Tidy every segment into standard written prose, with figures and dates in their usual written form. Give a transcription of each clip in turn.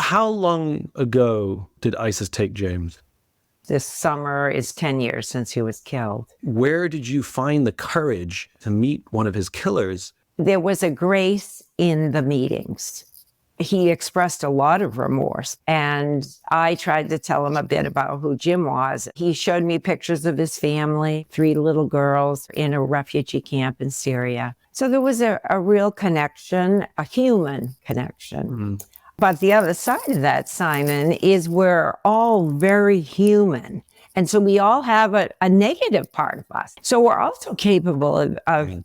How long ago did ISIS take James? This summer is 10 years since he was killed. Where did you find the courage to meet one of his killers? There was a grace in the meetings. He expressed a lot of remorse, and I tried to tell him a bit about who Jim was. He showed me pictures of his family, 3 little girls in a refugee camp in Syria. So there was a real connection, a human connection. Mm-hmm. But the other side of that, Simon, is we're all very human. And so we all have a negative part of us. So we're also capable of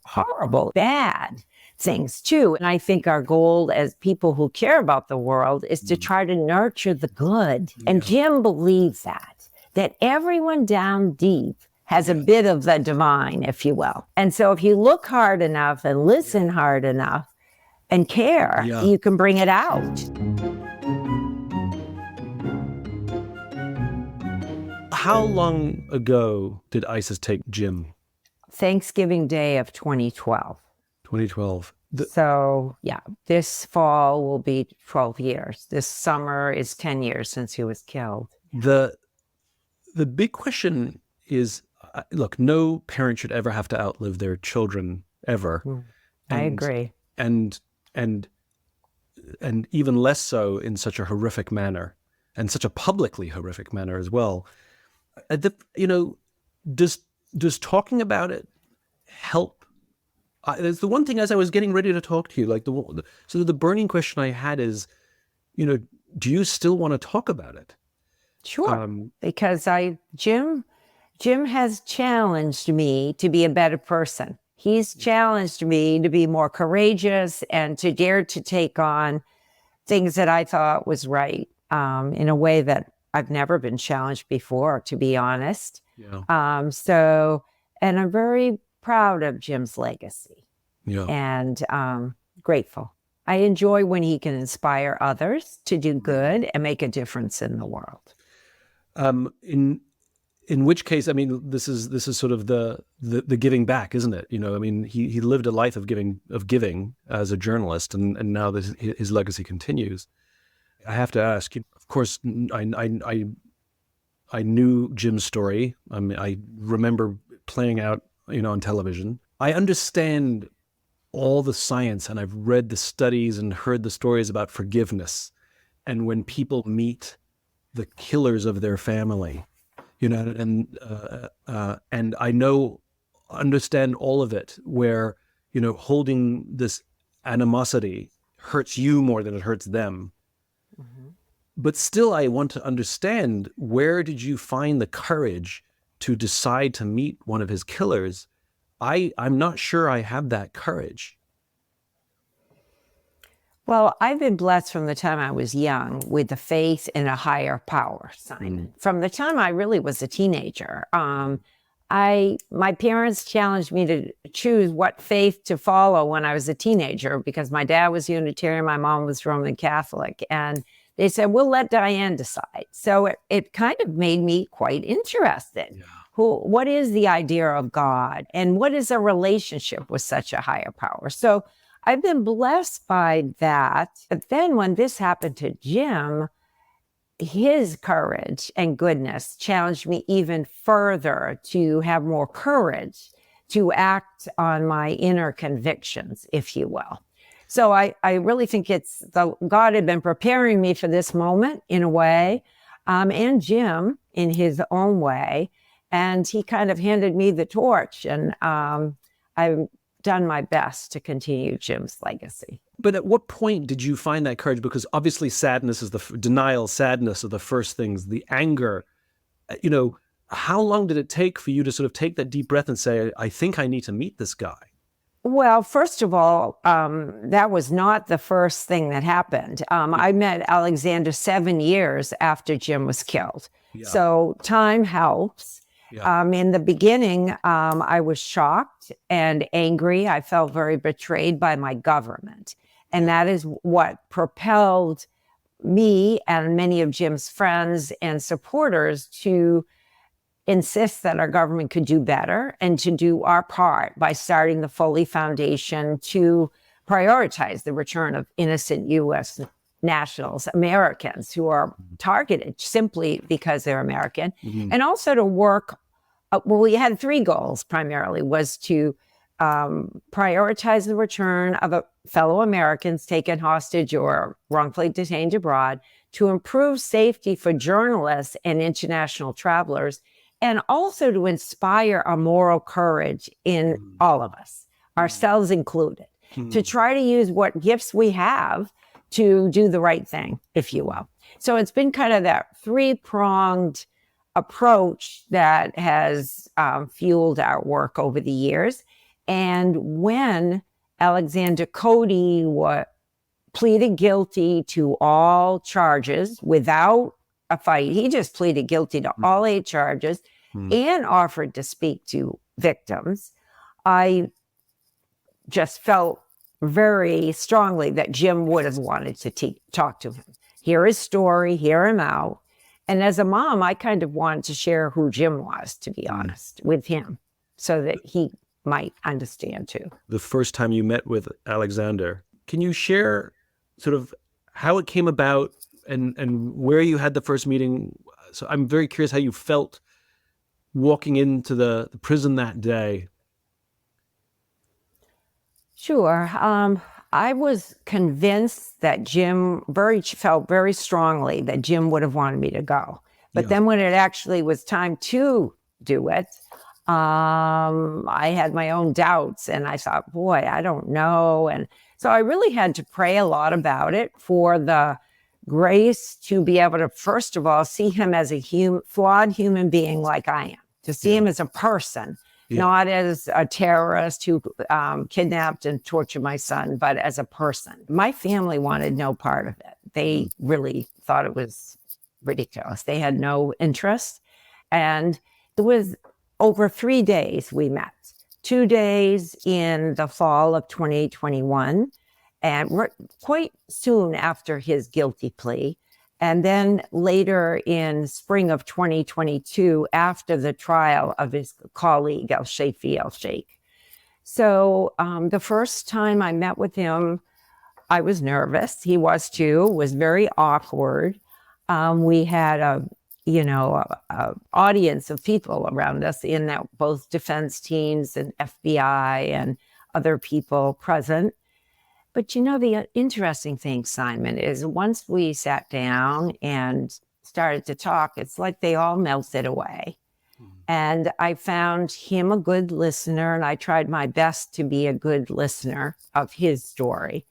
horrible, bad things too. And I think our goal as people who care about the world is to try to nurture the good. Yeah. And Jim believed that everyone down deep has a bit of the divine, if you will. And so if you look hard enough and listen hard enough, and care, you can bring it out. How long ago did ISIS take Jim? Thanksgiving Day of 2012. 2012. So, this fall will be 12 years. This summer is 10 years since he was killed. The big question is, look, no parent should ever have to outlive their children, ever. I agree. And even less so in such a horrific manner, and such a publicly horrific manner as well. Does talking about it help? There's the one thing, as I was getting ready to talk to you, the burning question I had is, do you still want to talk about it? Sure, because Jim has challenged me to be a better person. He's challenged me to be more courageous and to dare to take on things that I thought was right, in a way that I've never been challenged before, to be honest. Yeah. And I'm very proud of Jim's legacy. Yeah. And grateful. I enjoy when he can inspire others to do good and make a difference in the world. In which case, this is sort of the giving back, isn't it? He lived a life of giving as a journalist, and now his legacy continues. I have to ask, of course, I knew Jim's story. I remember playing out, on television. I understand all the science, and I've read the studies and heard the stories about forgiveness, and when people meet the killers of their family. And I understand all of it, where, holding this animosity hurts you more than it hurts them. Mm-hmm. But still, I want to understand, where did you find the courage to decide to meet one of his killers? I'm not sure I have that courage. Well, I've been blessed from the time I was young with the faith in a higher power, Simon. From the time I really was a teenager, my parents challenged me to choose what faith to follow when I was a teenager, because my dad was Unitarian, my mom was Roman Catholic, and they said, we'll let Diane decide. So it kind of made me quite interested. Yeah. What is the idea of God, and what is a relationship with such a higher power? So I've been blessed by that. But then when this happened to Jim, his courage and goodness challenged me even further to have more courage to act on my inner convictions, if you will. So I really think God had been preparing me for this moment in a way, and Jim in his own way. And he kind of handed me the torch, and I've done my best to continue Jim's legacy. But at what point did you find that courage? Because obviously sadness is sadness are the first things, the anger. How long did it take for you to sort of take that deep breath and say, I think I need to meet this guy? Well, first of all, that was not the first thing that happened. I met Alexander 7 years after Jim was killed. Yeah. So time helps. Yeah. In the beginning, I was shocked and angry. I felt very betrayed by my government. And that is what propelled me and many of Jim's friends and supporters to insist that our government could do better and to do our part by starting the Foley Foundation to prioritize the return of innocent U.S. nationals, Americans who are targeted simply because they're American, and also to work. Well, we had three goals primarily: was to prioritize the return of fellow Americans taken hostage or wrongfully detained abroad, to improve safety for journalists and international travelers, and also to inspire a moral courage in all of us, ourselves included, to try to use what gifts we have to do the right thing, if you will. So it's been kind of that three-pronged approach that has fueled our work over the years. And when Alexander Cody pleaded guilty to all charges without a fight, he just pleaded guilty to all 8 charges and offered to speak to victims, I just felt very strongly that Jim would have wanted to talk to him, hear his story, hear him out. And as a mom, I kind of wanted to share who Jim was, to be honest, with him, so that he might understand too. The first time you met with Alexander, can you share sort of how it came about and where you had the first meeting? So I'm very curious how you felt walking into the prison that day. Sure. I was convinced that Jim felt very strongly that Jim would have wanted me to go. But then when it actually was time to do it, I had my own doubts, and I thought, boy, I don't know. And so I really had to pray a lot about it for the grace to be able to, first of all, see him as a flawed human being like I am, to see him as a person. Not as a terrorist who kidnapped and tortured my son, but as a person. My family wanted no part of it. They really thought it was ridiculous. They had no interest. And it was over 3 days we met. 2 days in the fall of 2021, and quite soon after his guilty plea. And then later in spring of 2022, after the trial of his colleague, al-Sheikh. So the first time I met with him, I was nervous. He was too. It was very awkward. We had a audience of people around us in that, both defense teams and FBI and other people present. But the interesting thing, Simon, is once we sat down and started to talk, it's like they all melted away. And I found him a good listener, and I tried my best to be a good listener of his story.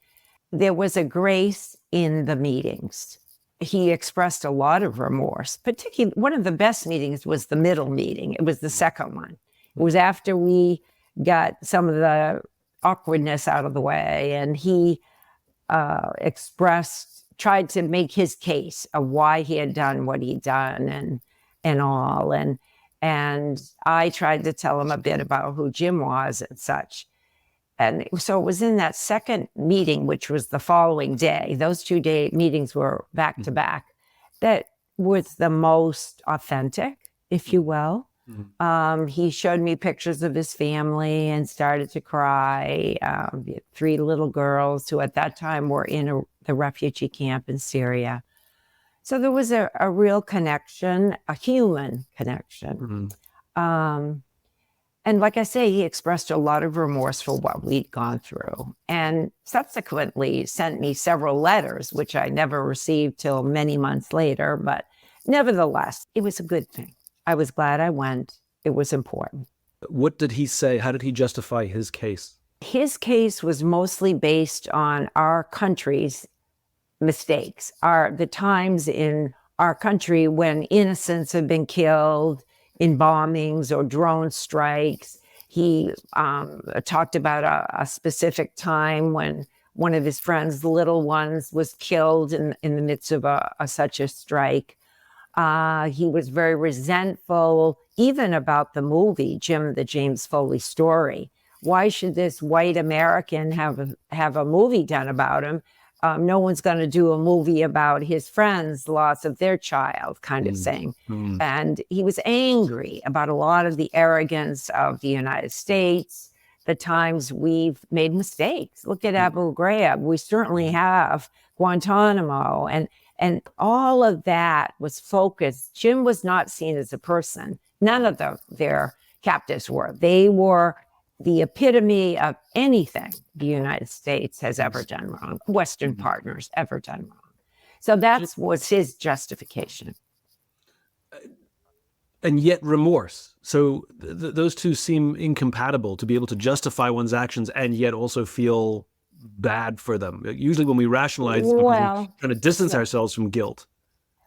There was a grace in the meetings. He expressed a lot of remorse. Particularly, one of the best meetings was the middle meeting. It was the second one. It was after we got some of the awkwardness out of the way, and he tried to make his case of why he had done what he'd done and all. And I tried to tell him a bit about who Jim was and such. And so it was in that second meeting, which was the following day, those 2-day meetings were back to back, that was the most authentic, if you will. He showed me pictures of his family and started to cry. 3 little girls who at that time were in the refugee camp in Syria. So there was a real connection, a human connection. And like I say, he expressed a lot of remorse for what we'd gone through, and subsequently sent me several letters, which I never received till many months later. But nevertheless, it was a good thing. I was glad I went. It was important. What did he say? How did he justify his case? His case was mostly based on our country's mistakes, the times in our country when innocents have been killed in bombings or drone strikes. He talked about a specific time when one of his friends, the little ones, was killed in the midst of such a strike. He was very resentful, even about the movie, the James Foley story. Why should this white American have a movie done about him? No one's going to do a movie about his friend's loss of their child, kind of thing. And he was angry about a lot of the arrogance of the United States, the times we've made mistakes. Look at Abu Ghraib. We certainly have Guantanamo, and all of that was focused. Jim was not seen as a person. None of their captives were. They were the epitome of anything the United States has ever done wrong, Western partners ever done wrong. So that was his justification. And yet remorse. So those two seem incompatible, to be able to justify one's actions and yet also feel bad for them. Usually when we rationalize, we're trying to distance ourselves from guilt.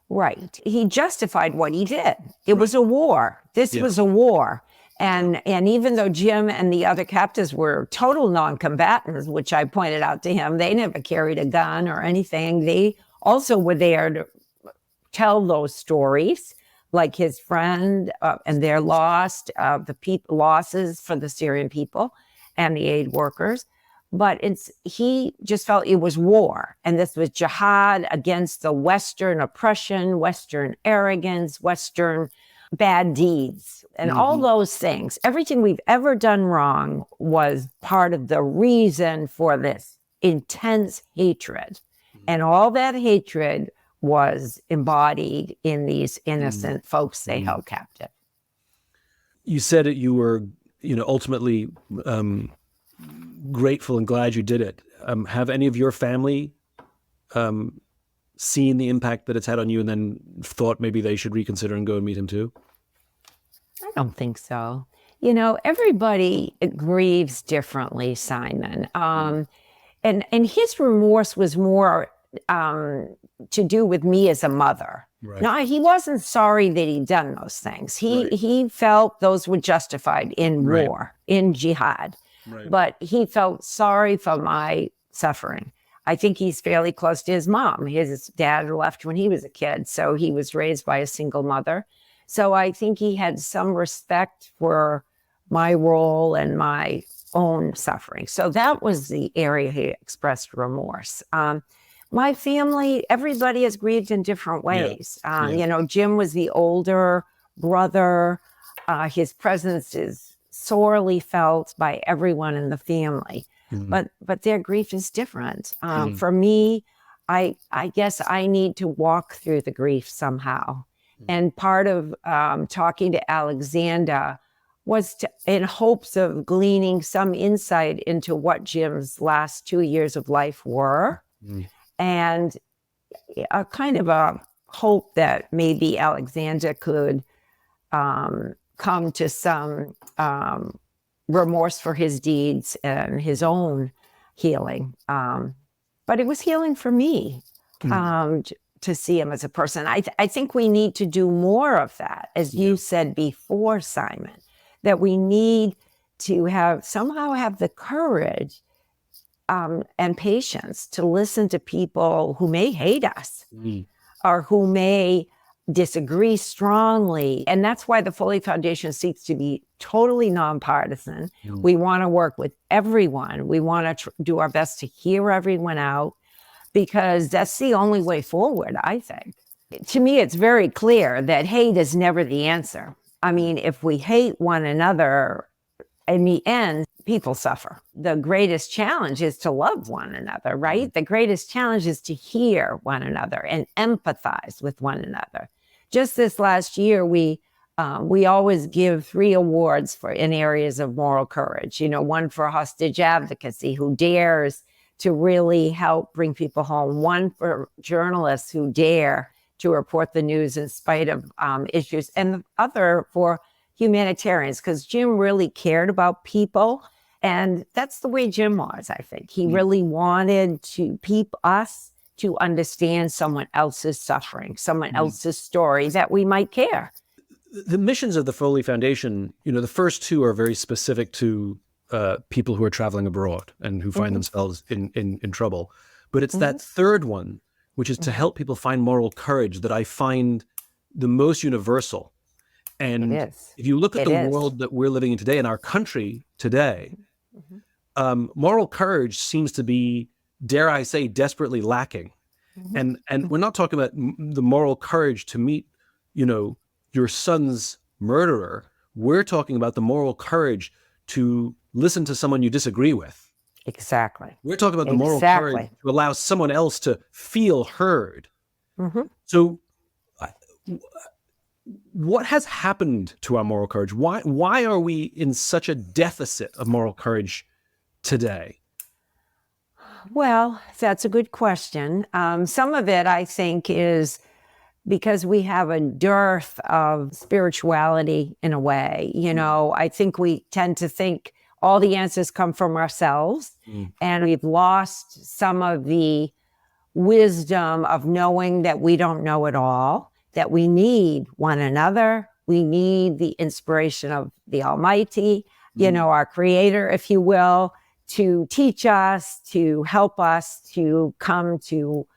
Right. He justified what he did. It was a war. This was a war. And even though Jim and the other captives were total non-combatants, which I pointed out to him, they never carried a gun or anything. They also were there to tell those stories, like his friend and their losses for the Syrian people and the aid workers. But he just felt it was war. And this was jihad against the Western oppression, Western arrogance, Western bad deeds, and all those things. Everything we've ever done wrong was part of the reason for this intense hatred. And all that hatred was embodied in these innocent folks they held captive. You said that you were, ultimately grateful and glad you did it. Have any of your family seen the impact that it's had on you and then thought maybe they should reconsider and go and meet him too? I don't think so. Everybody grieves differently, Simon. And his remorse was more to do with me as a mother. Right. No, he wasn't sorry that he'd done those things. He felt those were justified in war, in jihad. Right. But he felt sorry for my suffering. I think he's fairly close to his mom. His dad left when he was a kid, so he was raised by a single mother. So I think he had some respect for my role and my own suffering. So that was the area he expressed remorse. My family, everybody has grieved in different ways. Jim was the older brother. His presence is sorely felt by everyone in the family, but their grief is different. For me, I guess I need to walk through the grief somehow. And part of talking to Alexander was in hopes of gleaning some insight into what Jim's last 2 years of life were, and a kind of a hope that maybe Alexander could come to some remorse for his deeds and his own healing. But it was healing for me to see him as a person. I think we need to do more of that, as you said before, Simon, that we need to somehow have the courage and patience to listen to people who may hate us or who may disagree strongly. And that's why the Foley Foundation seeks to be totally nonpartisan. We want to work with everyone. We want to do our best to hear everyone out, because that's the only way forward, I think. To me, it's very clear that hate is never the answer. I mean, if we hate one another, in the end, people suffer. The greatest challenge is to love one another, right? The greatest challenge is to hear one another and empathize with one another. Just this last year, we always give 3 awards in areas of moral courage. One for hostage advocacy, who dares to really help bring people home. One for journalists who dare to report the news in spite of issues. And the other for humanitarians, because Jim really cared about people. And that's the way Jim was, I think. He really wanted us to understand someone else's suffering, someone else's story, that we might care. The missions of the Foley Foundation, the first 2 are very specific to people who are traveling abroad and who find themselves in trouble. But it's that third one, which is to help people find moral courage, that I find the most universal. And if you look at the world that we're living in today, in our country today, moral courage seems to be, dare I say, desperately lacking. And we're not talking about the moral courage to meet, your son's murderer. We're talking about the moral courage to listen to someone you disagree with. Exactly. We're talking about the moral courage to allow someone else to feel heard. Mm-hmm. So what has happened to our moral courage? Why are we in such a deficit of moral courage today? Well, that's a good question. Some of it, I think, is because we have a dearth of spirituality in a way. I think we tend to think all the answers come from ourselves, and we've lost some of the wisdom of knowing that we don't know it all, that we need one another. We need the inspiration of the Almighty, our Creator, if you will, to teach us, to help us to come to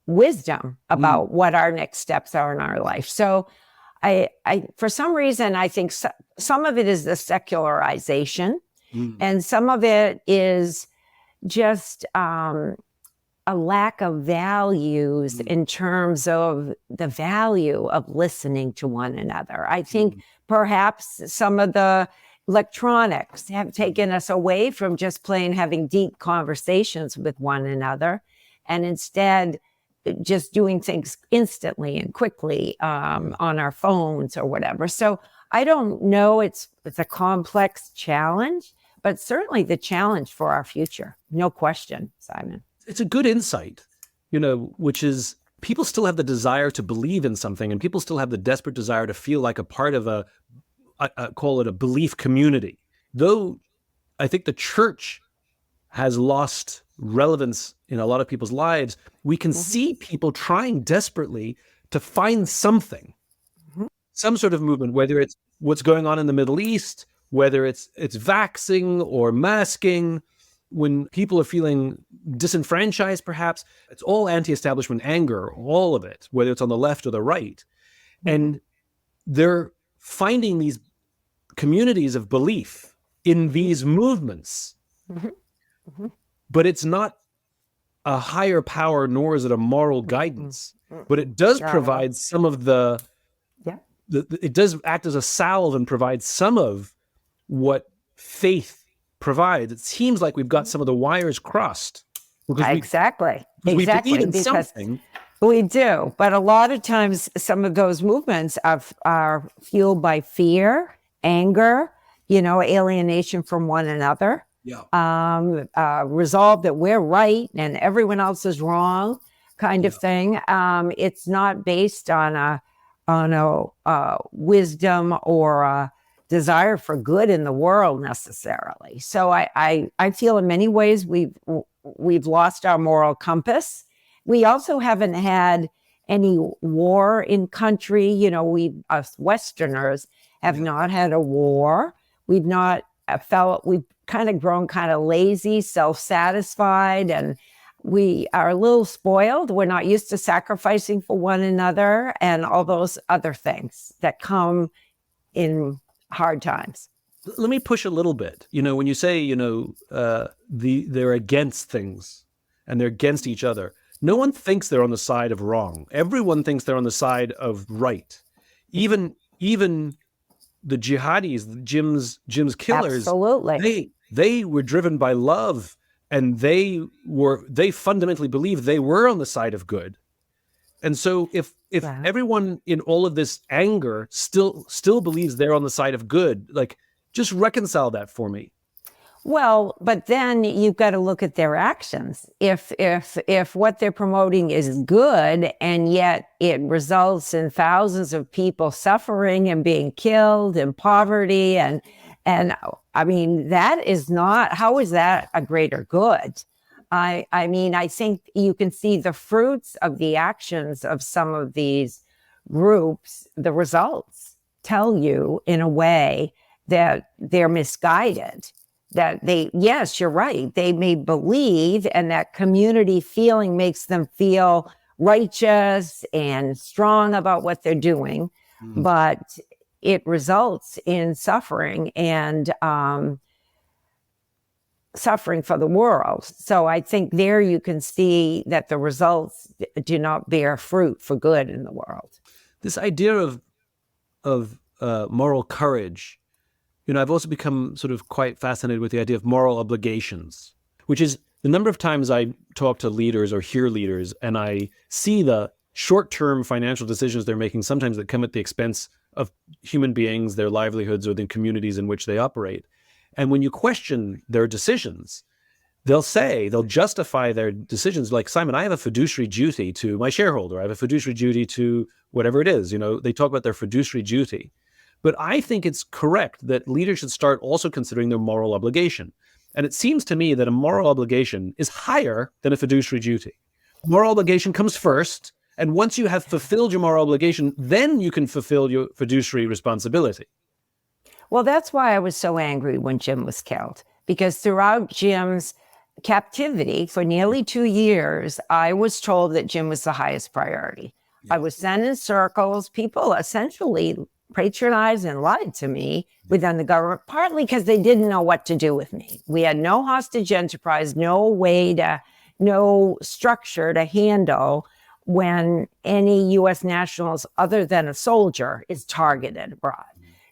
wisdom about what our next steps are in our life. So I for some reason, I think some of it is the secularization, and some of it is just a lack of values in terms of the value of listening to one another. I think perhaps some of the electronics have taken us away from just plain having deep conversations with one another, and instead just doing things instantly and quickly on our phones or whatever. So I don't know, it's a complex challenge, but certainly the challenge for our future. No question, Simon. It's a good insight, which is people still have the desire to believe in something, and people still have the desperate desire to feel like a part of I call it a belief community. Though I think the church has lost relevance in a lot of people's lives, we can see people trying desperately to find something, some sort of movement, whether it's what's going on in the Middle East, whether it's vaxxing or masking. When people are feeling disenfranchised, perhaps, it's all anti-establishment anger, all of it, whether it's on the left or the right. And they're finding these communities of belief in these movements. But it's not a higher power, nor is it a moral guidance. But it does provide some of it does act as a salve and provide some of what faith provides. It seems like we've got some of the wires crossed. Exactly. We believe in something. We do. But a lot of times some of those movements are fueled by fear, anger, alienation from one another. Resolve that we're right and everyone else is wrong kind of thing. It's not based on a wisdom or a desire for good in the world necessarily. So I feel in many ways we've lost our moral compass. We also haven't had any war in country. We us Westerners have not had a war. We've kind of grown kind of lazy, self-satisfied, and we are a little spoiled. We're not used to sacrificing for one another and all those other things that come in hard times. Let me push a little bit. When you say, they're against things and they're against each other, no one thinks they're on the side of wrong. Everyone thinks they're on the side of right. Even the jihadis, Jim's killers, absolutely, they were driven by love, and they fundamentally believed they were on the side of good. And so if everyone in all of this anger still believes they're on the side of good, just reconcile that for me. Well, but then you've got to look at their actions. If what they're promoting is good, and yet it results in thousands of people suffering and being killed in poverty, and I mean, that is not, how is that a greater good? I mean, I think you can see the fruits of the actions of some of these groups. The results tell you in a way that they're misguided. That yes, you're right. They may believe, and that community feeling makes them feel righteous and strong about what they're doing, but it results in suffering and suffering for the world. So I think there you can see that the results do not bear fruit for good in the world. This idea of moral courage, I've also become sort of quite fascinated with the idea of moral obligations. which is the number of times I talk to leaders or hear leaders and I see the short-term financial decisions they're making, sometimes that come at the expense of human beings, their livelihoods, or the communities in which they operate. And when you question their decisions, they'll justify their decisions like, Simon, I have a fiduciary duty to my shareholder. I have a fiduciary duty to whatever it is. They talk about their fiduciary duty. But I think it's correct that leaders should start also considering their moral obligation. And it seems to me that a moral obligation is higher than a fiduciary duty. Moral obligation comes first. And once you have fulfilled your moral obligation, then you can fulfill your fiduciary responsibility. Well, that's why I was so angry when Jim was killed, because throughout Jim's captivity for nearly 2 years, I was told that Jim was the highest priority. Yes. I was sent in circles. People essentially patronized and lied to me within the government, partly because they didn't know what to do with me. We had no hostage enterprise, no structure to handle when any U.S. nationals other than a soldier is targeted abroad.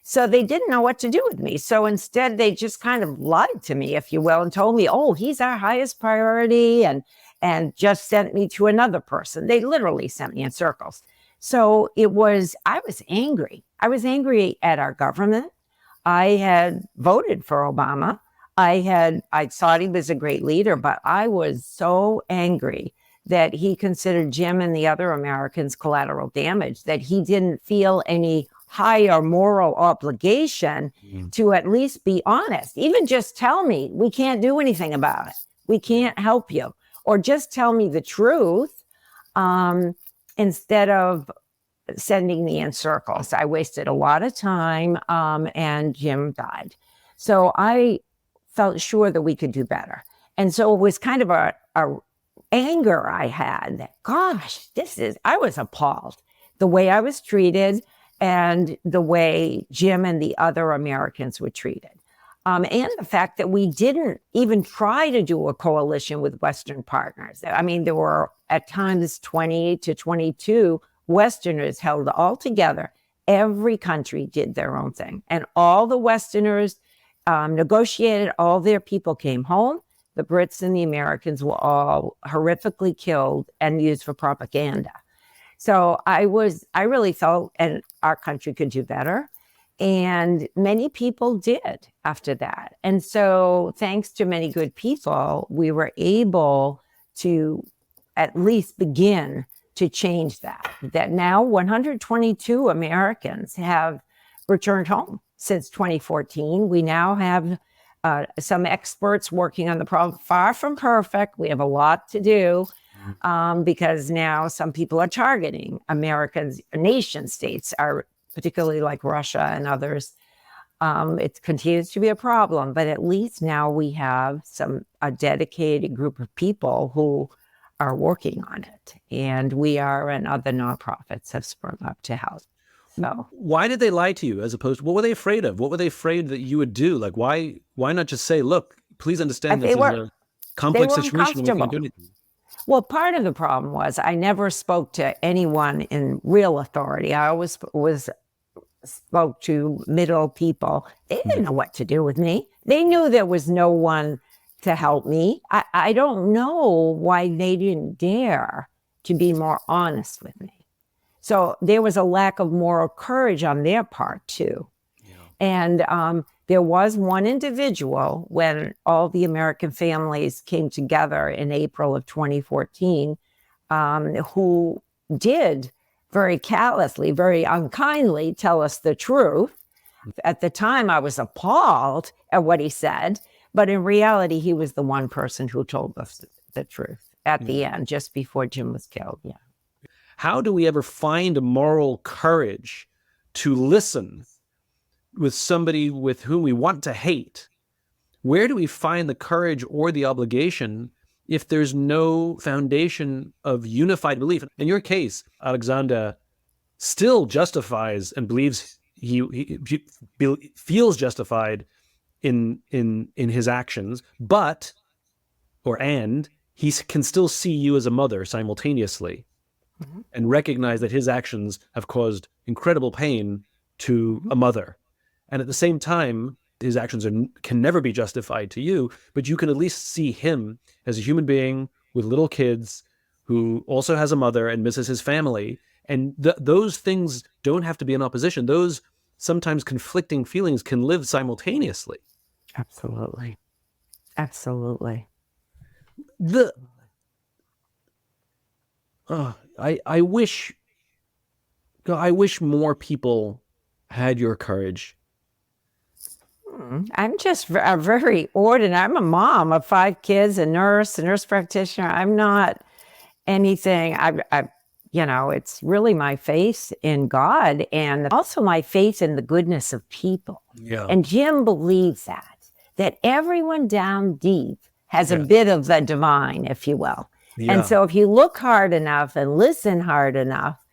So they didn't know what to do with me. So instead, they just kind of lied to me, if you will, and told me, oh, he's our highest priority, and just sent me to another person. They literally sent me in circles. So I was angry. I was angry at our government. I had voted for Obama. I thought he was a great leader, but I was so angry that he considered Jim and the other Americans collateral damage, that he didn't feel any higher moral obligation to at least be honest. Even just tell me, we can't do anything about it. We can't help you. Or just tell me the truth instead of sending me in circles. I wasted a lot of time and Jim died. So I felt sure that we could do better. And so it was kind of a anger I had that, gosh, I was appalled the way I was treated and the way Jim and the other Americans were treated. And the fact that we didn't even try to do a coalition with Western partners. I mean, there were at times 20 to 22 Westerners held all together. Every country did their own thing. And all the Westerners negotiated, all their people came home. The Brits and the Americans were all horrifically killed and used for propaganda. So I really felt and our country could do better. And many people did after that. And so thanks to many good people, we were able to at least begin to change that now 122 Americans have returned home since 2014. We now have some experts working on the problem. Far from perfect. We have a lot to do because now some people are targeting Americans, nation states are particularly like Russia and others. It continues to be a problem, but at least now we have a dedicated group of people who are working on it. And we are, and other nonprofits have sprung up to help. So why did they lie to you as opposed to, what were they afraid of? What were they afraid that you would do? Like, why not just say, look, please understand this is a complex situation. We can't do anything. Well, part of the problem was I never spoke to anyone in real authority. I always spoke to middle people. They didn't know what to do with me. They knew there was no one to help me. I don't know why they didn't dare to be more honest with me. So there was a lack of moral courage on their part too. Yeah. And there was one individual when all the American families came together in April of 2014 who did very callously, very unkindly tell us the truth. At the time, I was appalled at what he said, but in reality, he was the one person who told us the truth at the end, just before Jim was killed. Yeah. How do we ever find a moral courage to listen with somebody with whom we want to hate? Where do we find the courage or the obligation if there's no foundation of unified belief? In your case, Alexander still justifies and believes he feels justified in his actions, and he can still see you as a mother simultaneously. Mm-hmm. And recognize that his actions have caused incredible pain to a mother. And at the same time, his actions can never be justified to you, but you can at least see him as a human being with little kids who also has a mother and misses his family. And those things don't have to be in opposition. Those sometimes conflicting feelings can live simultaneously. Absolutely. Absolutely. I wish more people had your courage. I'm just a very ordinary. I'm a mom of 5 kids, a nurse practitioner. I'm not anything. It's really my faith in God and also my faith in the goodness of people. Yeah. And Jim believes that everyone down deep has a bit of the divine, if you will. Yeah. And so if you look hard enough and listen hard enough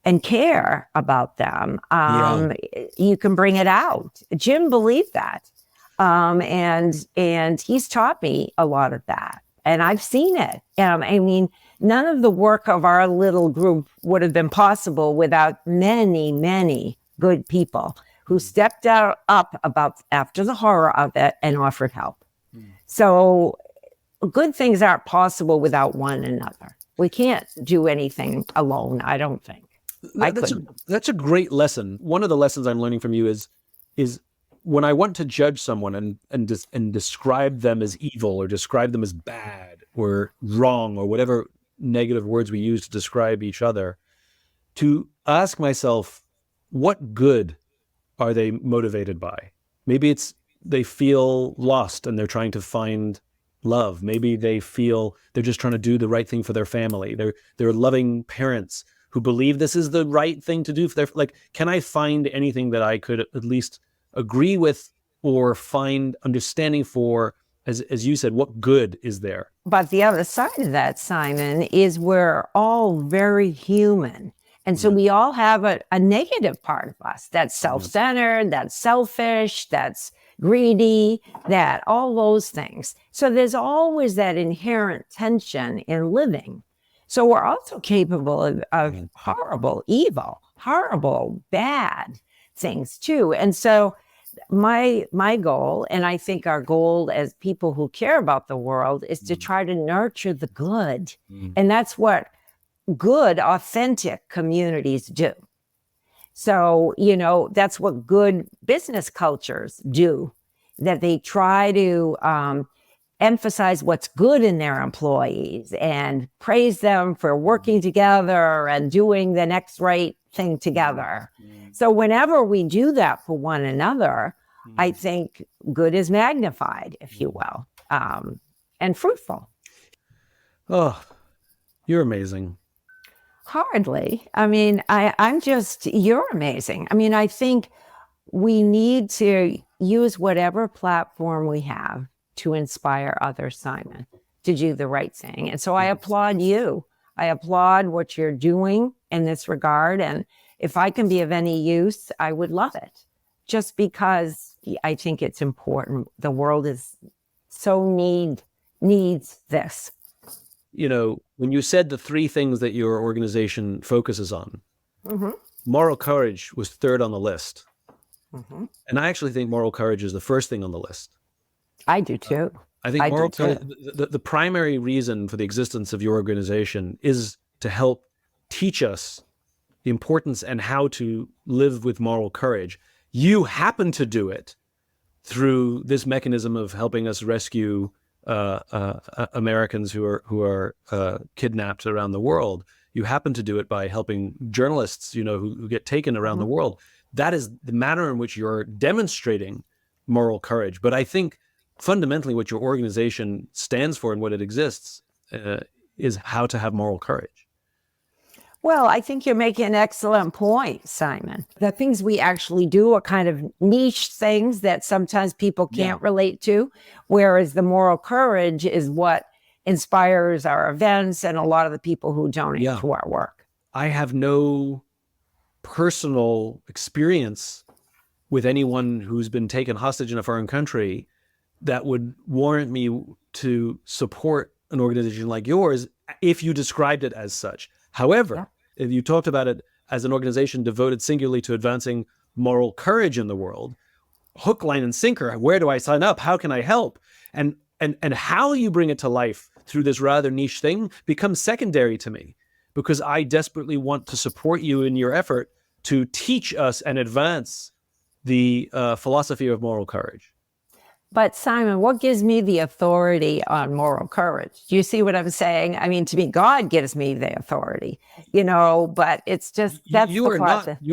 and care about them, you can bring it out. Jim believed that. And he's taught me a lot of that. And I've seen it. None of the work of our little group would have been possible without many, many good people who stepped up after the horror of it and offered help. So good things aren't possible without one another. We can't do anything alone, I don't think. That's a great lesson. One of the lessons I'm learning from you is when I want to judge someone and describe them as evil or describe them as bad or wrong or whatever negative words we use to describe each other, to ask myself, what good are they motivated by? Maybe it's they feel lost and they're trying to find love. Maybe they feel they're just trying to do the right thing for their family. They're loving parents who believe this is the right thing to do for their, can I find anything that I could at least agree with or find understanding for, as you said, what good is there? But the other side of that, Simon, is we're all very human. And so we all have a negative part of us that's self-centered, that's selfish, that's greedy, that all those things. So there's always that inherent tension in living. So we're also capable of horrible evil, horrible bad things too. And so my goal, and I think our goal as people who care about the world, is to try to nurture the good. And that's what good, authentic communities do. So, that's what good business cultures do, that they try to emphasize what's good in their employees and praise them for working together and doing the next right thing together. So whenever we do that for one another, I think good is magnified, if you will, and fruitful. Oh, you're amazing. Hardly. You're amazing. I think we need to use whatever platform we have to inspire others, Simon, to do the right thing. And so I applaud you. I applaud what you're doing in this regard. And if I can be of any use, I would love it. Just because I think it's important. The world is so needs this. When you said the 3 things that your organization focuses on, moral courage was 3rd on the list. And I actually think moral courage is the 1st thing on the list. I do too. I think moral courage, the primary reason for the existence of your organization is to help teach us the importance and how to live with moral courage. You happen to do it through this mechanism of helping us rescue Americans who are kidnapped around the world. You happen to do it by helping journalists, who get taken around the world. That is the manner in which you're demonstrating moral courage. But I think fundamentally what your organization stands for and what it exists is how to have moral courage. Well, I think you're making an excellent point, Simon. The things we actually do are kind of niche things that sometimes people can't relate to, whereas the moral courage is what inspires our events and a lot of the people who donate to our work. I have no personal experience with anyone who's been taken hostage in a foreign country that would warrant me to support an organization like yours if you described it as such. However, if you talked about it as an organization devoted singularly to advancing moral courage in the world, hook, line, and sinker. Where do I sign up? How can I help? And how you bring it to life through this rather niche thing becomes secondary to me, because I desperately want to support you in your effort to teach us and advance the philosophy of moral courage. But Simon, what gives me the authority on moral courage? Do you see what I'm saying? I mean, to me, God gives me the authority, but it's just, that's you are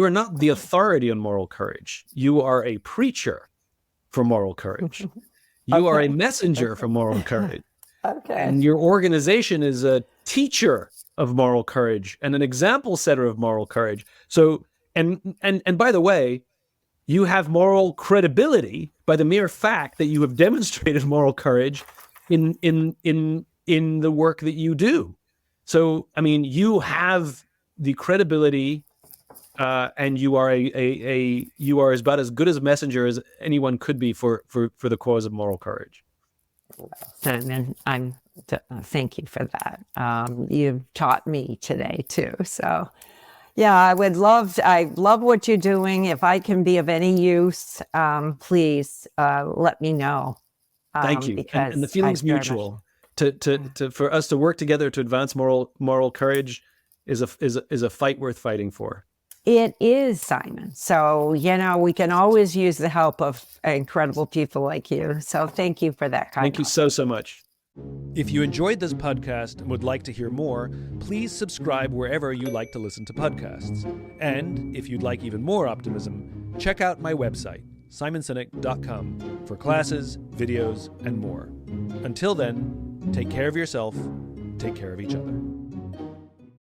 not the authority on moral courage. You are a preacher for moral courage. You are a messenger for moral courage. Okay. And your organization is a teacher of moral courage and an example setter of moral courage. So, and by the way, you have moral credibility by the mere fact that you have demonstrated moral courage in the work that you do. So, I mean, you have the credibility, and you are you are about as good as a messenger as anyone could be for the cause of moral courage. Simon, thank you for that. You've taught me today too. So, yeah, I love what you're doing. If I can be of any use, please let me know. Thank you. And the feeling's mutual. For us to work together to advance moral courage is a fight worth fighting for. It is, Simon. So, we can always use the help of incredible people like you. So thank you for that kind. Thank you so much. If you enjoyed this podcast and would like to hear more, please subscribe wherever you like to listen to podcasts. And if you'd like even more optimism, check out my website, simonsinek.com, for classes, videos, and more. Until then, take care of yourself, take care of each other.